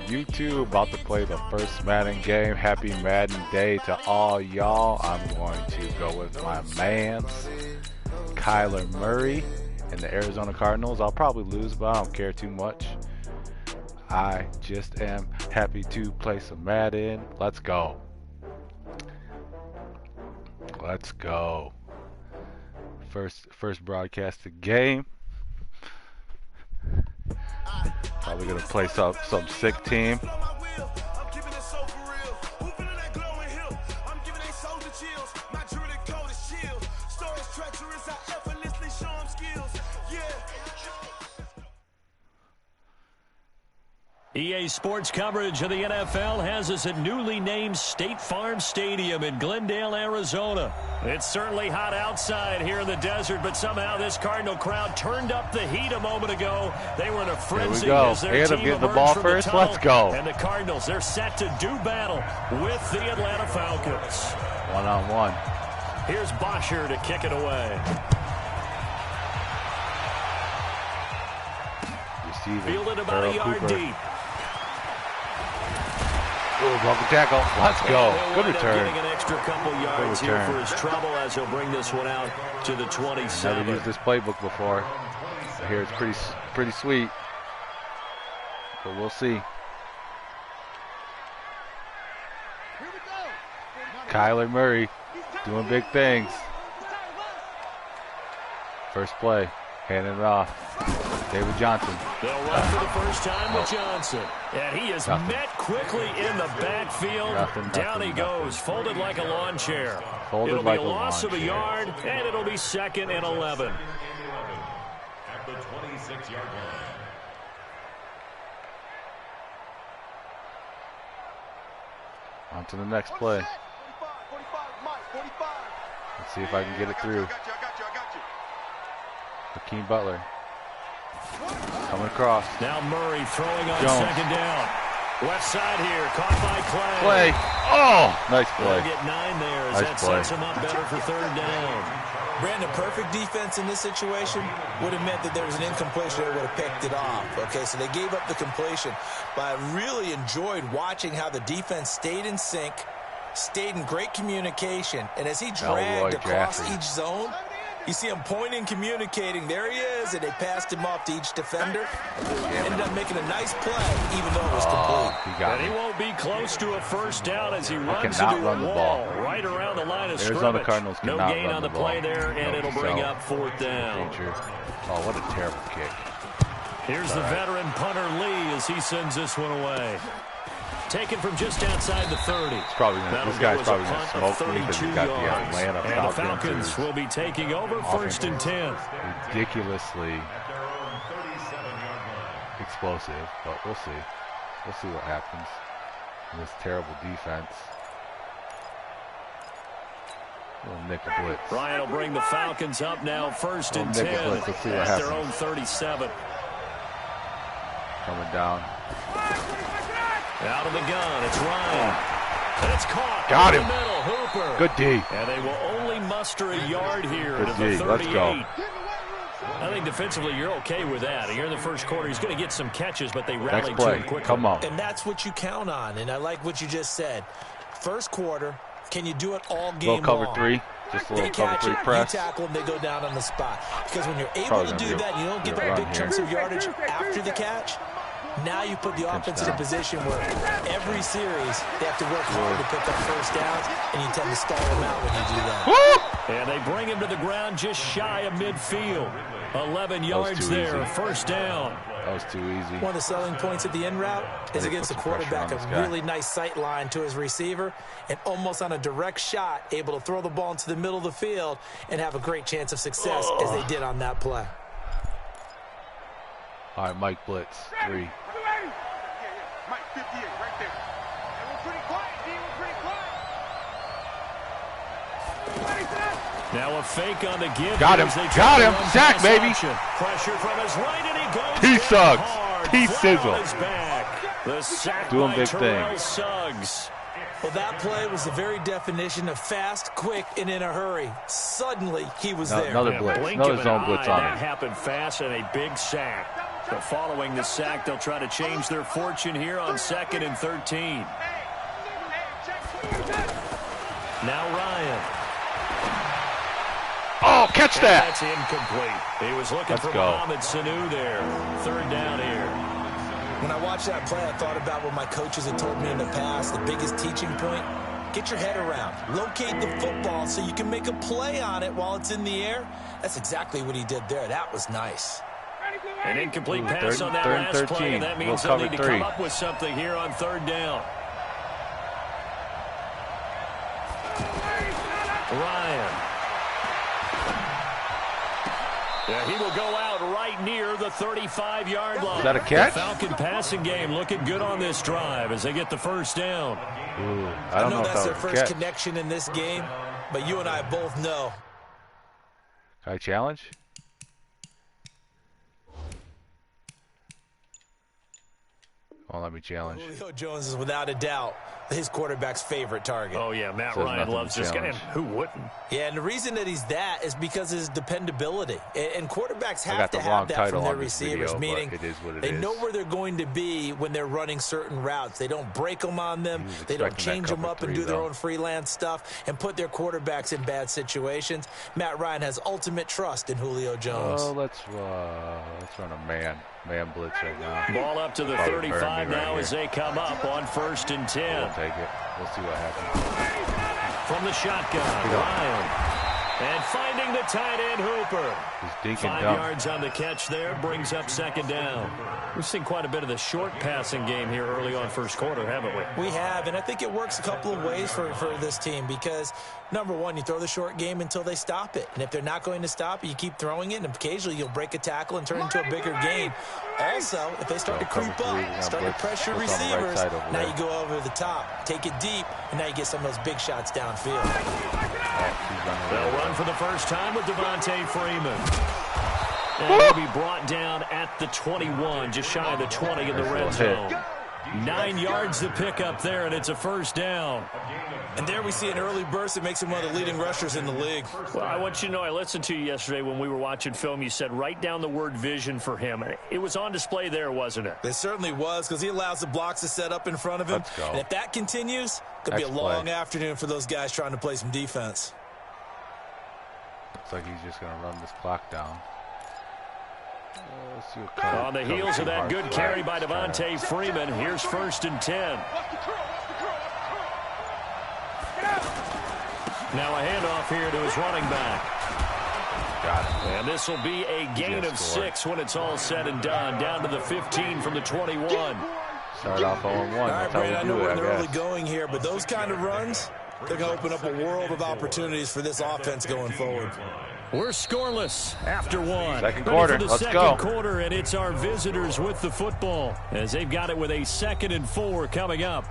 YouTube. About to play the first Madden game. Happy Madden Day to all y'all. I'm going to go with my man's Kyler Murray and the Arizona Cardinals. I'll probably lose, but I don't care too much. I just am happy to play some Madden. Let's go. Let's go. First broadcasted game. Probably gonna play some sick team. EA Sports coverage of the NFL has us at newly named State Farm Stadium in Glendale, Arizona. It's certainly hot outside here in the desert, but somehow this Cardinal crowd turned up the heat a moment ago. They were in a frenzy as their team getting the ball first. Let's go. And the Cardinals, they're set to do battle with the Atlanta Falcons. One-on-one. Here's Bosher to kick it away. Fielded about a yard deep. Ooh, broken tackle. Let's go. Good return. Getting an extra couple yards here for his trouble as he'll bring this one out to the 27. Never used this playbook before. I hear it's pretty sweet. But we'll see. Kyler Murray doing big things. First play. Handing it off. David Johnson. They'll run for the first time with Johnson. And he is met quickly in the backfield. Down he goes, folded like a lawn chair. It'll be a loss of a yard, and it'll be 2nd and 11. At the 26-yard line. On to the next play. Let's see if I can get it through. Hakeem Butler. Coming across. Now Murray throwing on Jones. 2nd down. Left side here, caught by Clay. Clay. Oh, nice play. They'll get 9 there as that sets him up better for 3rd down. Brandon, perfect defense in this situation would have meant that there was an incompletion that would have picked it off. Okay, so they gave up the completion. But I really enjoyed watching how the defense stayed in sync, stayed in great communication, and as he dragged across each zone, you see him pointing, communicating. There he is, and they passed him off to each defender. Ended up making a nice play, even though it was complete. And he won't be close to a first down as he runs into a wall right around the line of scrimmage. Cardinals no gain on the play there, and it'll bring up 4th down. Oh, what a terrible kick. Here's the veteran punter Lee as he sends this one away. Taken from just outside the 30. This guy's probably going to smoke me because he's got the Atlanta Falcons. And the Falcons will be taking over 1st and 10. Ridiculously explosive, but we'll see. We'll see what happens in this terrible defense. Little nickel blitz. Ryan will bring the Falcons up now 1st and 10 at their own 37. Coming down. Out of the gun, it's Ryan. And it's caught. Got him. In the middle, Hooper. Good D. And they will only muster a yard here Good to the 38. Let's go. I think defensively you're okay with that. Here in the first quarter, he's going to get some catches, but they rallied to him quickly. Come on. And that's what you count on, and I like what you just said. First quarter, can you do it all game cover long? 3. Just a little cover 3 press. You tackle them, they go down on the spot. Because when you're able to do that, you don't give up big chunks of yardage after the catch. Now you put the offense in a position where every series they have to work hard to pick up first downs, and you tend to stall them out when you do that. Woo! And they bring him to the ground just shy of midfield. 11 yards there, first down. That was too easy. One of the selling points of the in route is against the quarterback, a really nice sight line to his receiver, and almost on a direct shot, able to throw the ball into the middle of the field and have a great chance of success as they did on that play. All right, Mike blitz, 3. Mike 58 right there. And we're pretty quiet, D. We're pretty quiet. Now a fake on the give. Got him. Sack, baby. Pressure from his right, and he goes. He sucks. He sizzle. The sack doing by big Terrell things. Suggs. Well, that play was the very definition of fast, quick, and in a hurry. Suddenly, he was there. Another blitz. Another zone blitz on That him. happened fast and a big sack. But following the sack, they'll try to change their fortune here on 2nd and 13. Now Ryan. Oh, catch that! That's incomplete. He was looking for Mohamed Sanu there. 3rd down here. When I watched that play, I thought about what my coaches had told me in the past. The biggest teaching point, get your head around. Locate the football so you can make a play on it while it's in the air. That's exactly what he did there. That was nice. An incomplete pass on that last play, and that means they'll need to come up with something here on 3rd down. Ryan. Yeah, he will go out right near the 35-yard line. Is that a catch? The Falcon passing game looking good on this drive as they get the 1st down. Ooh, I know that's their first connection in this game, but you and I both know. Can I challenge? Well, let me challenge. Julio Jones is without a doubt his quarterback's favorite target. Oh, yeah, Matt Ryan loves this guy. Who wouldn't? Yeah, and the reason that he's that is because of his dependability. And quarterbacks have to have that from their receivers, meaning they know where they're going to be when they're running certain routes. They don't break them on them. They don't change them up and do their own freelance stuff and put their quarterbacks in bad situations. Matt Ryan has ultimate trust in Julio Jones. Oh, let's run a man blitz right now. Ball up to the 35 now as they come up on 1st and 10. We'll take it. We'll see what happens. From the shotgun, Ryan. And finding the tight end Hooper. 5 yards on the catch there, brings up 2nd down. We've seen quite a bit of the short passing game here early on 1st quarter, haven't we? We have, and I think it works a couple of ways for this team because, number one, you throw the short game until they stop it. And if they're not going to stop it, you keep throwing it, and occasionally you'll break a tackle and turn into a bigger gain. Also, if they start to creep up, start to pressure receivers, now you go over the top, take it deep, and now you get some of those big shots downfield. They'll run for the first time with Devontae Freeman. And he'll be brought down at the 21, just shy of the 20 in the red zone. 9 yards to pick up there, and it's a 1st down. And there we see an early burst that makes him one of the leading rushers in the league. Well, I want you to know, I listened to you yesterday when we were watching film. You said write down the word vision for him. It was on display there, wasn't it? It certainly was, because he allows the blocks to set up in front of him. Let's go. And if that continues, it could be a long afternoon for those guys trying to play some defense. Looks like he's just going to run this clock down. On the heels of that good carry by Devontae Freeman, here's 1st and 10. Now a handoff here to his running back. Got it. And this will be a gain of 6 when it's all said and done. Down to the 15 from the 21. Start off 0-1. All right, Brandon, I know we're in early going here, but those kind of runs, they're going to open up a world of opportunities for this offense going forward. We're scoreless after 1. Second quarter, let's go. Second quarter, and it's our visitors with the football as they've got it with a 2nd and 4 coming up.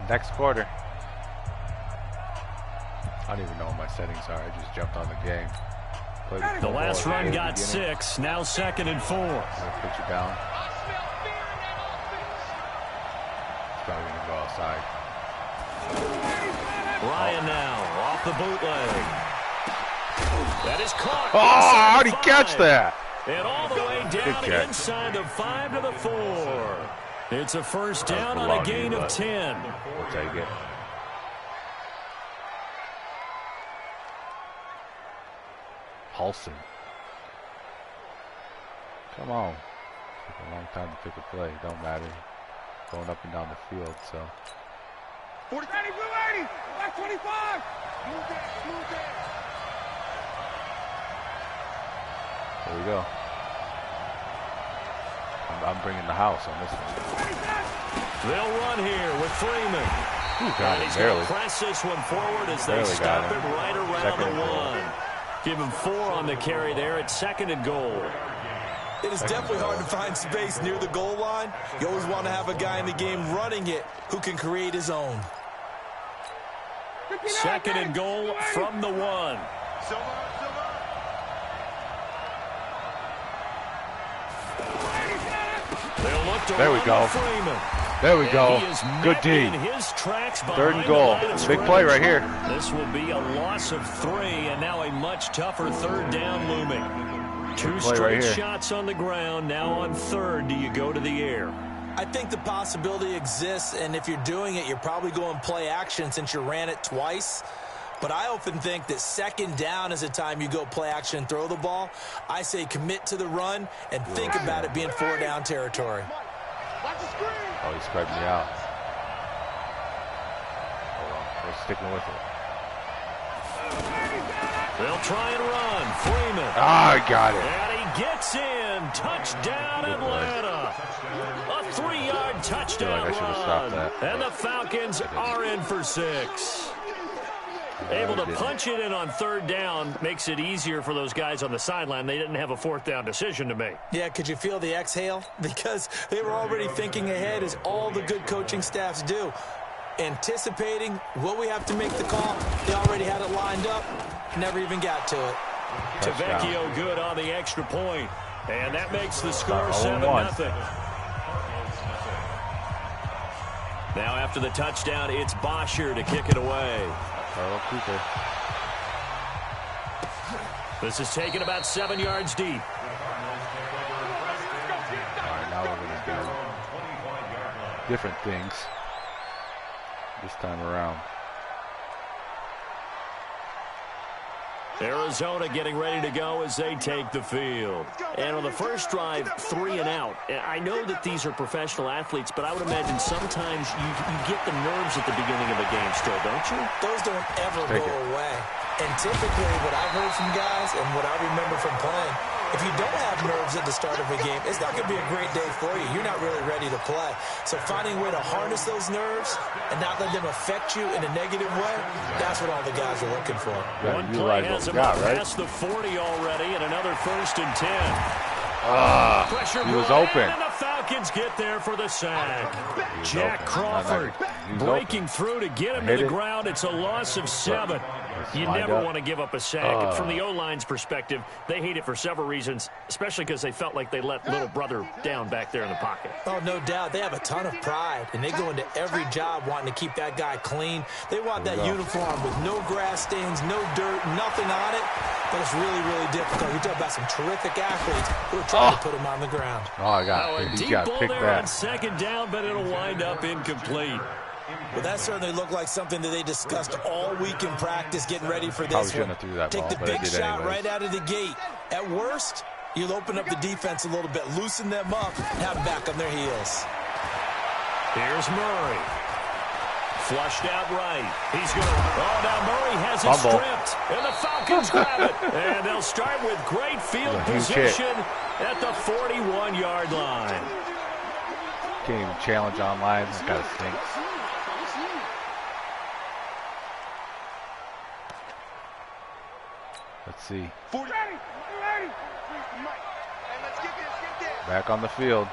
Next quarter. I don't even know what my settings are. I just jumped on the game. The last run got 6. Now 2nd and 4. I'll put you down. It's probably going to go outside. Ryan now off the bootleg. That is caught. Oh, how did he catch that? And all the way down inside the 5 to the 4. It's a 1st down on a gain of 10. We'll take it. Paulson. Come on. Took a long time to pick a play. Don't matter. Going up and down the field, so. 40, 80, blue 80, black 25. Move it. There we go. I'm bringing the house on this one. They'll run here with Freeman. Got he's barely. going to press this one forward as they stop it right around the 1. Give him 4 on the carry there at 2nd and goal. It is definitely hard to find space near the goal line. You always want to have a guy in the game running it who can create his own. 2nd and goal from the 1. They'll look to there we go. Freeman. There we go. Good D. Third and goal. Big play right here. This will be a loss of 3, and now a much tougher third down looming. 2 straight shots on the ground. Now on third, do you go to the air? I think the possibility exists, and if you're doing it, you're probably going play action since you ran it twice. But I often think that second down is the time you go play action and throw the ball. I say commit to the run and think about it being 4 down territory. Oh, he spread me out. Hold on. We're sticking with it. They'll try and run. Freeman. Ah, I got it. And he gets in. Touchdown, Atlanta. A 3-yard touchdown run. And the Falcons are in for 6. Able to punch it in on third down makes it easier for those guys on the sideline. They didn't have a 4th down decision to make. Yeah, could you feel the exhale? Because they were already thinking ahead, as all the good coaching staffs do. Anticipating, will we have to make the call? They already had it lined up. Never even got to it. Tavecchio good on the extra point. And that makes the score 7-0. Now after the touchdown, it's Bosher to kick it away. Cooper. This is taken about 7 yards deep. All right, now we're going to do different things this time around. Arizona getting ready to go as they take the field. And on the first drive, 3 and out. I know that these are professional athletes, but I would imagine sometimes you get the nerves at the beginning of a game still, don't you? Those don't ever go away. And typically what I've heard from guys and what I remember from playing, if you don't have nerves at the start of a game, it's not going to be a great day for you. You're not really ready to play. So finding a way to harness those nerves and not let them affect you in a negative way, that's what all the guys are looking for. One play has him past the 40 already, and another 1st and 10. He was open. And the Falcons get there for the sack. Jack Crawford breaking through to get him to the ground. It's a loss of 7. You never want to give up a sack. From the O-line's perspective, they hate it for several reasons, especially because they felt like they let little brother down back there in the pocket. Oh, no doubt. They have a ton of pride, and they go into every job wanting to keep that guy clean. They want that uniform with no grass stains, no dirt, nothing on it. But it's really, really difficult. You talk about some terrific athletes who are trying to put him on the ground. Oh, I got it. Deep ball there on second down, but it'll wind up incomplete. Well, that certainly looked like something that they discussed all week in practice getting ready for this one. Take the big shot right out of the gate. At worst, you'll open up the defense a little bit, loosen them up, and have them back on their heels. Here's Murray. Flushed out right. He's going to... Oh, now Murray has it stripped. And the Falcons grab it. And they'll start with great field position at the 41-yard line. Can't even challenge online. This kind of stinks. Let's see. Back on the field.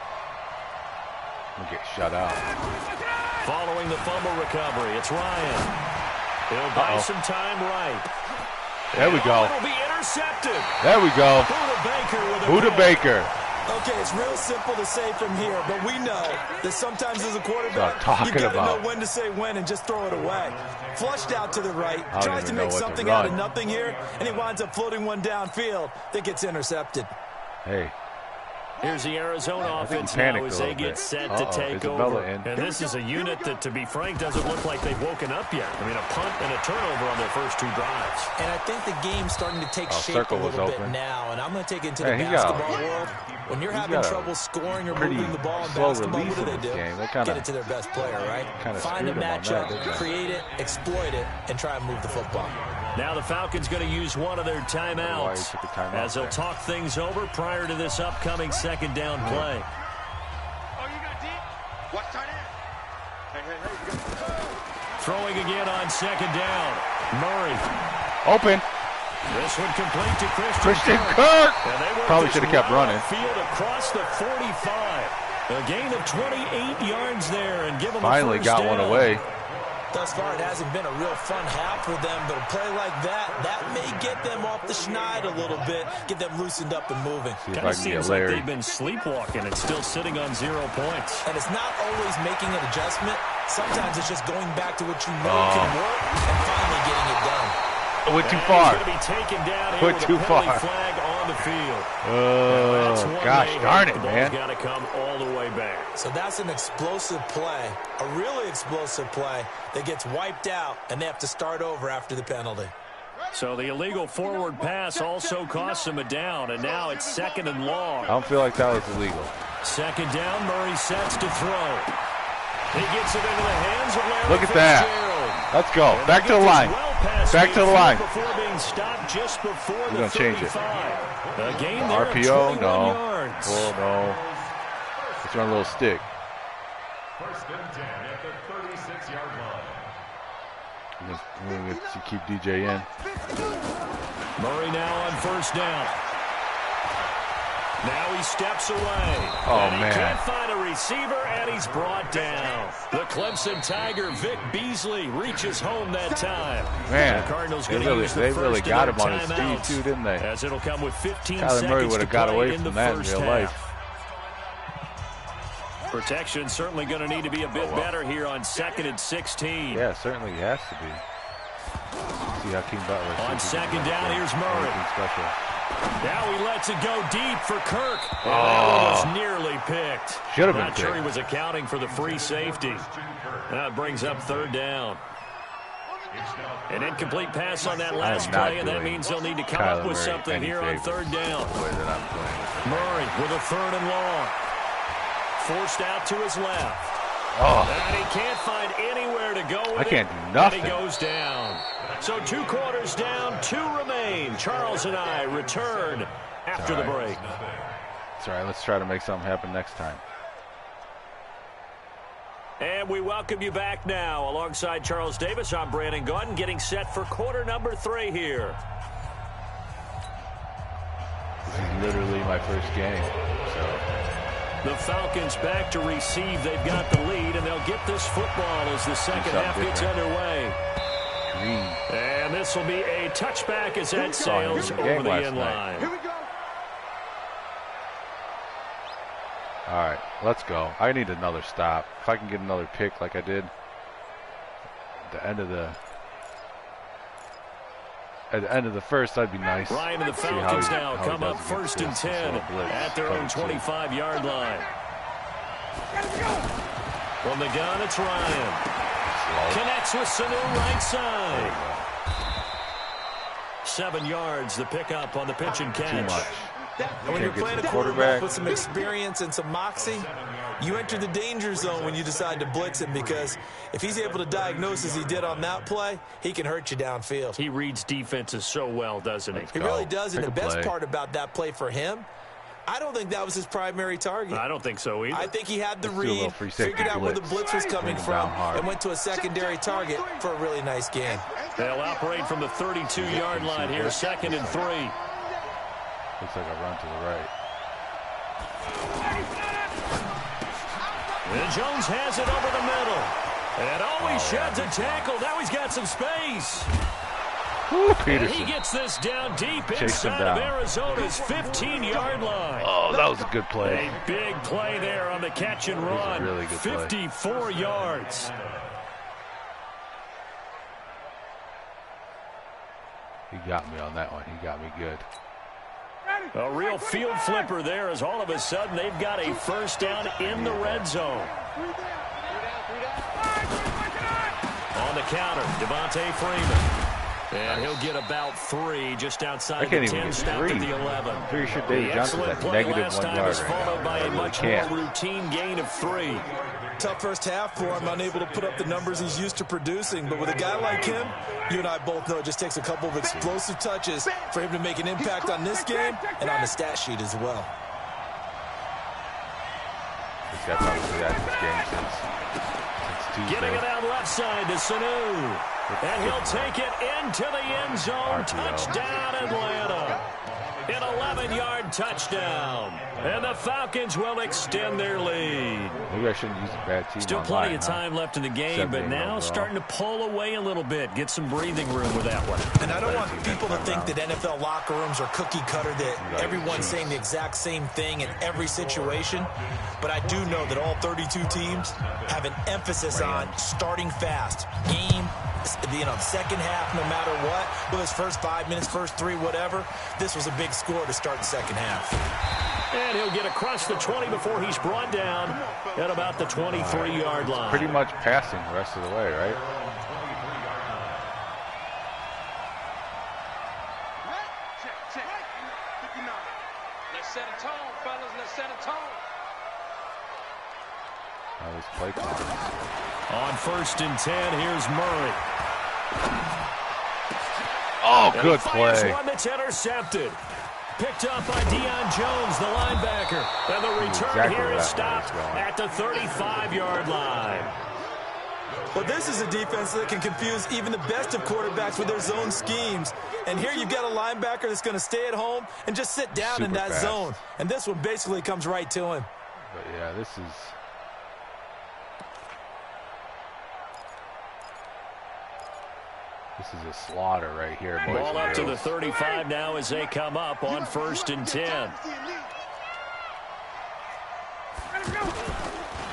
We'll get shut out. Following the fumble recovery, it's Ryan. He'll buy some time right. There we go. It'll be intercepted. There we go. Buda Baker. Okay, it's real simple to say from here, but we know that sometimes as a quarterback, you got to know when to say when and just throw it away. Flushed out to the right, tries to make something out of nothing here, and he winds up floating one downfield that gets intercepted. Hey. Here's the Arizona offense now as they get set to take over. And this is a unit that, to be frank, doesn't look like they've woken up yet. I mean, a punt and a turnover on their first 2 drives. And I think the game's starting to take shape a little bit now. And I'm going to take it into the basketball world. When you're having trouble scoring or moving the ball in basketball, what do? Get it to their best player, right? Find a matchup, create it, exploit it, and try and move the football. Now the Falcons going to use one of their timeouts as they'll talk things over prior to this upcoming second down play. Throwing again on second down. Murray. Open. This one complete to Christian Kirk. Probably should have kept running. Field across the 45. A gain of 28 yards there and give them finally a first got down. One away. Thus far, it hasn't been a real fun half for them, but a play like that may get them off the schneid a little bit, get them loosened up and moving. Kind of seems like they've been sleepwalking and still sitting on 0 points. And it's not always making an adjustment. Sometimes it's just going back to what you know can work and finally getting it done. Went too far. He's going to be taken down here Went with too a far. penalty flag on the field. Gosh darn it, man. The ball's got to come all the way back. So that's an explosive play, a really explosive play that gets wiped out, and they have to start over after the penalty. So the illegal forward pass also costs him a down, and now it's 2nd and long. I don't feel like that was illegal. 2nd down, Murray sets to throw. He gets it into the hands of Larry Look at that. Let's go. Back to the line. Back to the line. Before being stopped just before We're going to change it. A gain there of RPO? 21 No. yards. Oh, no. Let's run a little stick. 1st and 10 at the 36-yard line. We're going to keep DJ in. Murray now on 1st down. Now he steps away. Oh, and he man. can't find a receiver, and he's brought down. The Clemson Tiger, Vic Beasley, reaches home that time. Man, the Cardinals they going to use the really first got of him their on his timeouts, feet, too, didn't they? as it'll come with 15 Kyler Murray seconds would to have got play away in the from that in first real half. life. Protection certainly going to need to be a bit better here on 2nd and 16. Yeah, certainly has to be. See how King Butler. On 2nd down, here's Murray. Special. Now he lets it go deep for Kirk. And that one was nearly picked. Should have been Not sure picked. he was accounting for the free safety. That brings up 3rd down. An incomplete pass on that last play, and that means they'll need to come up with something here on 3rd down. Murray with a 3rd and long. Forced out to his left. And he can't find anywhere to go with I can't it, do nothing. And he goes down. So 2 quarters down, 2 remain. Charles and I return after the break. It's all right. Let's try to make something happen next time. And we welcome you back now. Alongside Charles Davis, I'm Brandon Gaudin, getting set for quarter number 3 here. This is literally my first game. So The Falcons back to receive. They've got the lead, and they'll get this football as the second half gets underway. green. And this will be a touchback as that sails over the end line. Here we go. All right, let's go. I need another stop. If I can get another pick like I did at the end of the first, that'd be nice. Ryan and the Falcons now come up 1st and 10 at their own 25-yard line. From the gun, it's Ryan. Connects with Sanu right side. 7 yards, the pickup on the pitch and catch. Too much. And when you're playing a quarterback with some experience and some moxie, you enter the danger zone when you decide to blitz him, because if he's able to diagnose as he did on that play, he can hurt you downfield. He reads defenses so well, doesn't he? He really does, and the best part about that play for him, I don't think that was his primary target. I don't think so either. I think he had the read, figured out where the blitz was coming from, and went to a secondary target for a really nice gain. They'll operate from the 32-yard line here, 2nd and 3. Looks like a run to the right. And Jones has it over the middle. And always sheds a tackle. Now he's got some space. Woo, And Peterson. he gets this down deep Chase him inside of down. Arizona's 15-yard line. Oh, that was a good play. A big play there on the catch and run. really good play. 54 yards. He got me on that one. He got me good. A real field flipper there, as all of a sudden they've got a first down in the red zone. On the counter, Devontae Freeman. And he'll get about 3 just outside the 10, stopped at the 11. Pretty sure The David Johnson's excellent at play negative last 1 time yard is right followed now. by I a really much can't. more routine gain of 3. Tough first half for him, unable to put up the numbers he's used to producing. But with a guy like him, you and I both know it just takes a couple of explosive touches for him to make an impact on this game and on the stat sheet as well. This guy probably did that in this game since Tuesday. Getting it out left side to Sanu. And he'll take it into the end zone. RPO. Touchdown, Atlanta. An 11-yard touchdown. And the Falcons will extend their lead. Maybe I shouldn't use a bad team. Still plenty of time left in the game, but now overall. starting to pull away a little bit. Get some breathing room with that one. And I don't want people to think that NFL locker rooms are cookie cutter, that everyone's saying the exact same thing in every situation. But I do know that all 32 teams have an emphasis on starting fast. Game, second half, no matter what. Whether it's first 5 minutes, first 3, whatever. This was a big score to start the second half. And he'll get across the 20 before he's brought down at about the 23-yard line. Pretty much passing the rest of the way, right? Check. 59. Let's set a tone, fellas. Let's set a tone. Now this play calls. On 1st and 10, here's Murray. Oh, And good he fires play. one that's intercepted. Picked up by Deion Jones, the linebacker. And the return here is stopped at the 35-yard line. Well, this is a defense that can confuse even the best of quarterbacks with their zone schemes. And here you've got a linebacker that's going to stay at home and just sit down in that zone. And this one basically comes right to him. But yeah, this is a slaughter right here. Ball up to the 35 now as they come up on 1st and 10.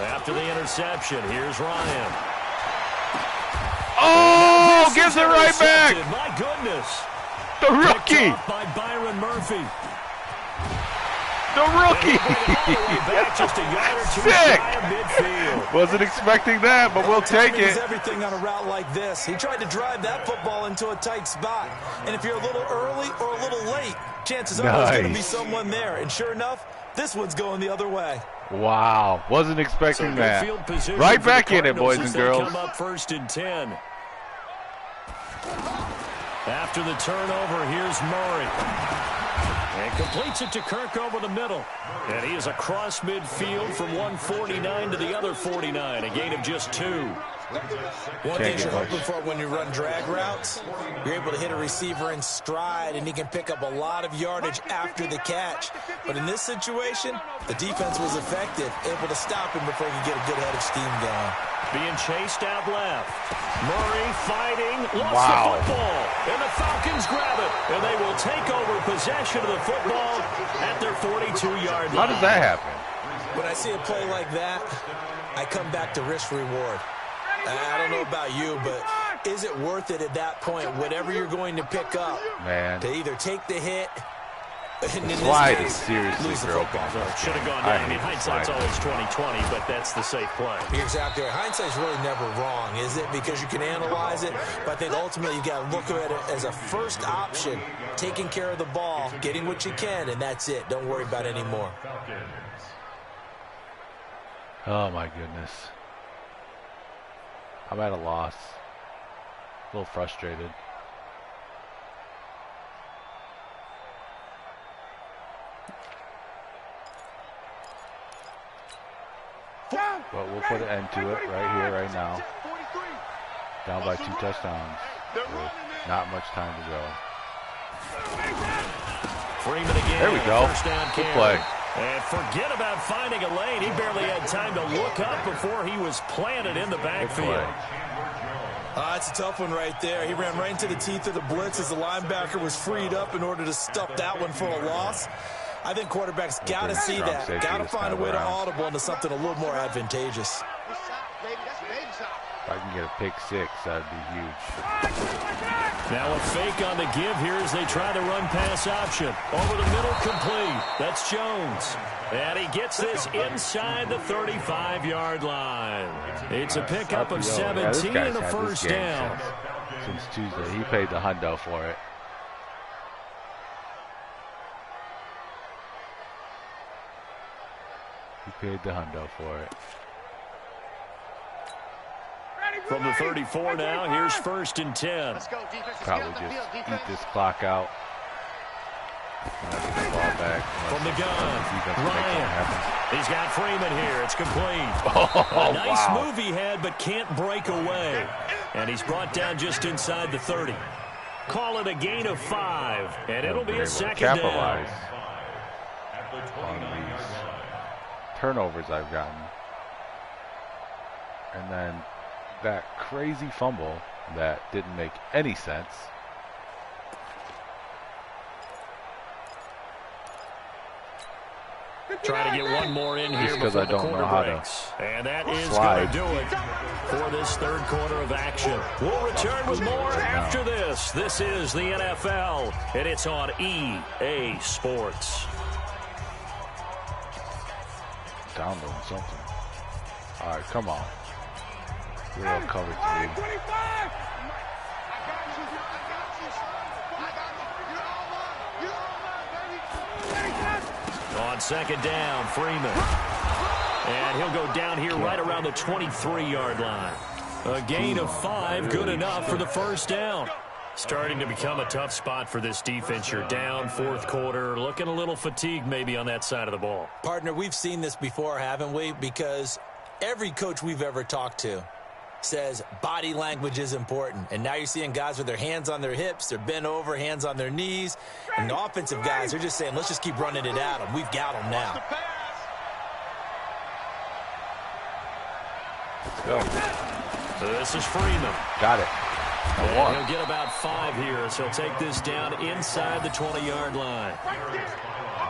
After the interception, here's Ryan. Oh, gives it right back. My goodness. The rookie. By Byron Murphy. The rookie. Back just a yard or two Sick. shy of midfield. Wasn't expecting that, but we'll take Timing is it. everything on a route like this. He tried to drive that football into a tight spot. And if you're a little early or a little late, chances are there's going to be someone there. And sure enough, this one's going the other way. Wow, wasn't expecting that. Field position Right for the back in it, Cardinals boys and as they girls. come up 1st and 10. After the turnover, here's Murray. And completes it to Kirk over the middle. And he is across midfield from 149 to the other 49. A gain of just 2. One thing you're hoping for when you run drag routes, you're able to hit a receiver in stride, and he can pick up a lot of yardage after the catch. But in this situation, the defense was effective, able to stop him before he could get a good head of steam going. Being chased out left. Murray fighting. Lost Wow. the football. And the Falcons grab it. And they will take over possession of the football at their 42-yard line. How does that happen? When I see a play like that, I come back to risk-reward. I don't know about you, but is it worth it at that point, whatever you're going to pick up, Man, to either take the hit, and in this slide case, is seriously lose the broken. football. Should have gone down. I mean, hindsight's always 20/20, but that's the safe play. You're exactly right. Hindsight's really never wrong, is it? Because you can analyze it, but I think ultimately you got to look at it as a first option, taking care of the ball, getting what you can, and that's it. Don't worry about it anymore. Oh my goodness. I'm at a loss. A little frustrated. But we'll put an end to it right here, right now. Down by 2 touchdowns. With not much time to go. Freeman again. There we go. First down Good carry. play. And forget about finding a lane. He barely had time to look up before he was planted in the Good backfield. play. That's a tough one right there. He ran right into the teeth of the blitz as the linebacker was freed up in order to stuff that one for a loss. I think quarterbacks got to see that. Got to find a way to audible into something a little more advantageous. If I can get a pick 6, that'd be huge. Now a fake on the give here as they try the run-pass option. Over the middle, complete. That's Jones. And he gets this inside the 35-yard line. It's a pickup of 17 and a first down. Since Tuesday, he paid the hundo for it. He paid the hundo for it. From the 34 now, here's 1st and 10. Probably just eat this clock out. Get the ball back. From the gun, Ryan. He's got Freeman here. It's complete. Oh, a nice wow. move he had, but can't break away. And he's brought down just inside the 30. Call it a gain of 5, and it'll be a second down. on these turnovers I've gotten. And then that crazy fumble that didn't make any sense. Trying to get one more in here before the quarter breaks. And that is going to do it for this third quarter of action. We'll return with more after this. This is the NFL, and it's on EA Sports. Downloading something. All right, come on. We're on cover 3. On second down, Freeman. And he'll go down here right around the 23-yard line. A gain of 5, good enough for the first down. Starting to become a tough spot for this defense. You're down fourth quarter, looking a little fatigued maybe on that side of the ball. Partner, we've seen this before, haven't we? Because every coach we've ever talked to says body language is important. And now you're seeing guys with their hands on their hips, they're bent over, hands on their knees. And the offensive guys are just saying, let's just keep running it at them. We've got them now. Let's go. This is Freeman. Got it. And he'll get about 5 here as he'll take this down inside the 20-yard line.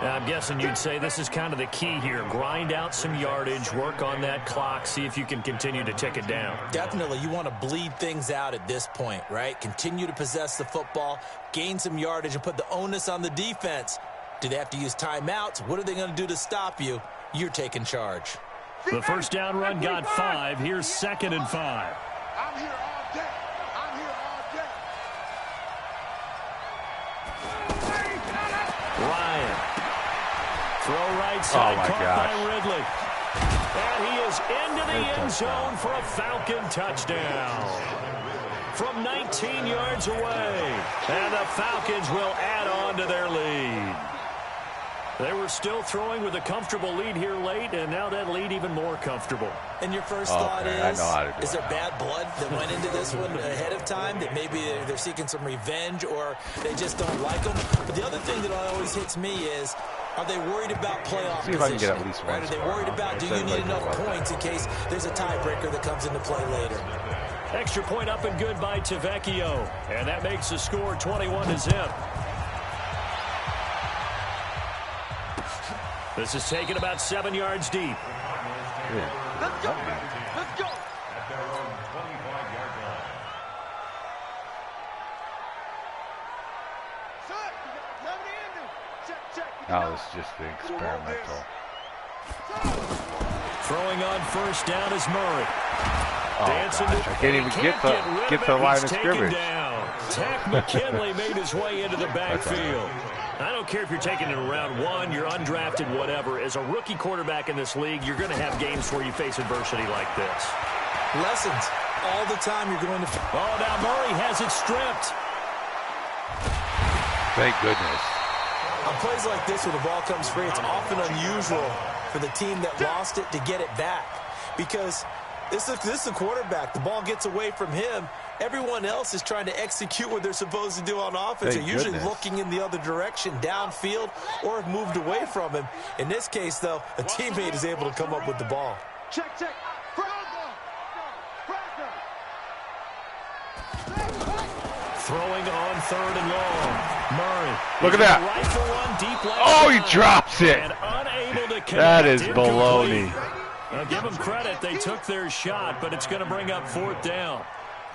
Now, I'm guessing you'd say this is kind of the key here. Grind out some yardage, work on that clock, see if you can continue to tick it down. Definitely. You want to bleed things out at this point, right? Continue to possess the football, gain some yardage, and put the onus on the defense. Do they have to use timeouts? What are they going to do to stop you? You're taking charge. The first down run got 5. Here's 2nd and 5. I'm here all day. I'm here all day. Ryan. Throw right side, caught by Ridley. And he is into the end zone for a Falcon touchdown. From 19 yards away. And the Falcons will add on to their lead. They were still throwing with a comfortable lead here late, and now that lead even more comfortable. And your first thought is there bad blood that went into this one ahead of time, that maybe they're seeking some revenge or they just don't like them? But the other thing that always hits me is, are they worried about playoff position? See if I can get at least one. Right? Are they worried about, do you need enough points in case there's a tiebreaker that comes into play later? Extra point up and good by Tavecchio. And that makes the score 21-0. This is taken about 7 yards deep. Yeah. Let's go. Let's go. At their own 25-yard line. Now it's just the experimental. Throwing on first down is Murray. Oh, Dancing gosh, I can't even get to the line of scrimmage. Tack McKinley made his way into the backfield. I don't care if you're taking it in round 1, you're undrafted, whatever. As a rookie quarterback in this league, you're going to have games where you face adversity like this. Lessons. All the time you're going to... Oh, now Murray has it stripped. Thank goodness. On plays like this where the ball comes free, it's often unusual for the team that lost it to get it back. Because this is the quarterback. The ball gets away from him. Everyone else is trying to execute what they're supposed to do on offense. They're usually looking in the other direction, downfield, or have moved away from him. In this case, though, a teammate is able to come up with the ball. Check. Throwing on 3rd and long. Murray. Look at that. Rifle one deep left. Oh, he drops it. And unable to connect. That is baloney. Now, give them credit. They took their shot, but it's going to bring up 4th down.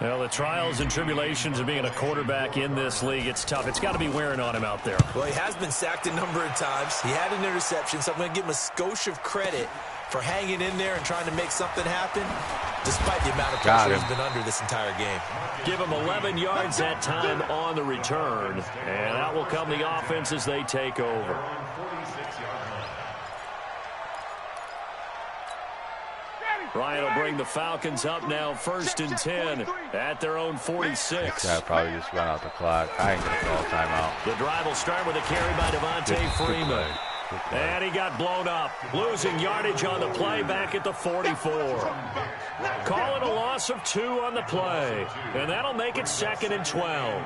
Well, the trials and tribulations of being a quarterback in this league, it's tough. It's got to be wearing on him out there. Well, he has been sacked a number of times. He had an interception, so I'm going to give him a skosh of credit for hanging in there and trying to make something happen, despite the amount of pressure he's been under this entire game. Give him 11 yards that time on the return, and out will come the offense as they take over. Ryan will bring the Falcons up now 1st and 10 at their own 46. Yeah, probably just run out the clock. I ain't going to call timeout. The drive will start with a carry by Devontae Freeman. And he got blown up. Losing yardage on the play back at the 44. Call it a loss of 2 on the play. And that'll make it 2nd and 12.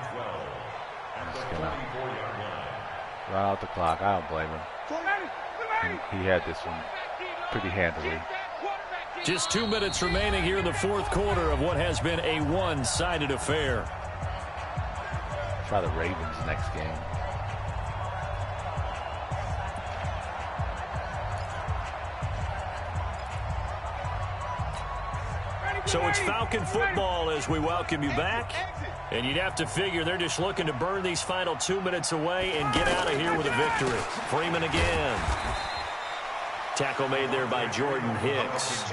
Run out the clock. I don't blame him. He had this one pretty handily. Just 2 minutes remaining here in the fourth quarter of what has been a one-sided affair. Try the Ravens next game. So it's Falcon football as we welcome you back. And you'd have to figure they're just looking to burn these final 2 minutes away and get out of here with a victory. Freeman again. Tackle made there by Jordan Hicks.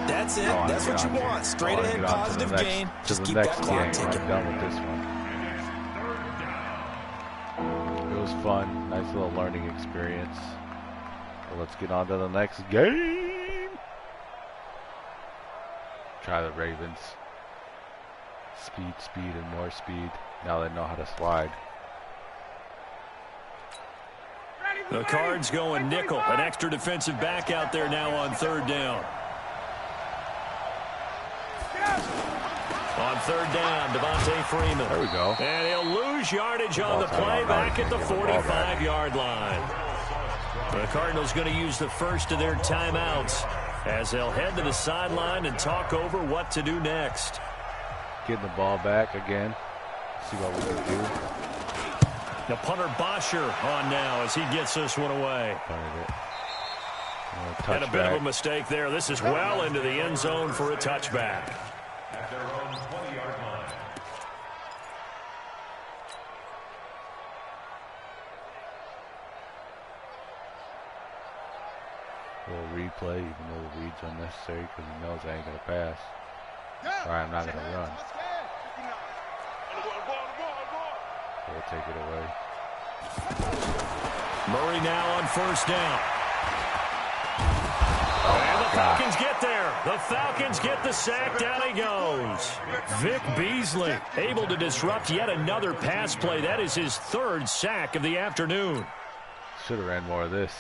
That's it. That's what you want. Straight ahead, positive gain. Just keep that clock ticking. I'm done with this one. It was fun. Nice little learning experience. So let's get on to the next game. Try the Ravens. Speed, speed, and more speed. Now they know how to slide. The Cards going nickel. An extra defensive back out there now on third down. On third down, Devontae Freeman. There we go. And he'll lose yardage on the play back at the 45-yard line. The Cardinals going to use the first of their timeouts as they'll head to the sideline and talk over what to do next. Getting the ball back again. See what we can do. The punter Bosher on now as he gets this one away. And a bit of a mistake there. This is well into the end zone for a touchback. At their own 20-yard line. A little replay, even though the read's unnecessary because he knows I ain't going to pass. Or I'm not going to run. So we'll take it away. Murray now on first down. And the Falcons get there. The Falcons get the sack. Down he goes. Vic Beasley able to disrupt yet another pass play. That is his third sack of the afternoon. Should have ran more of this.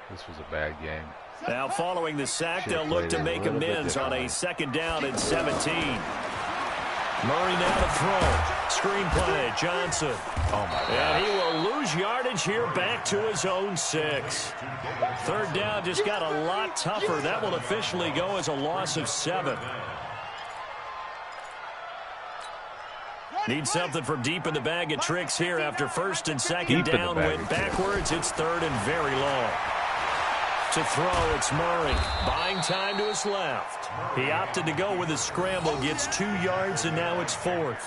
This was a bad game. Now following the sack, they'll look to make amends on a second down and 17. Murray now to throw. Screenplay, Johnson. Oh, my God. And he will lose yardage here back to his own 6. Third down just got a lot tougher. That will officially go as a loss of 7. Need something from deep in the bag of tricks here after first and second down went backwards. It's third and very long. To throw, it's Murray. Buying time to his left. He opted to go with a scramble, gets 2 yards, and now it's 4th.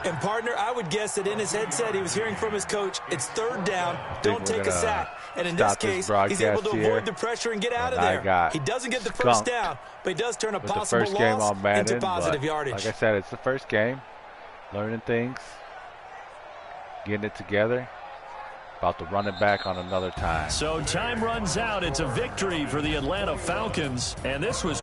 And, partner, I would guess that in his headset he was hearing from his coach, it's third down, don't take a sack. And in this case, he's able to avoid the pressure and get out of there. He doesn't get the first down, but he does turn a possible loss into positive yardage. Like I said, it's the first game. Learning things. Getting it together. About to run it back on another time. So time runs out. It's a victory for the Atlanta Falcons. And this was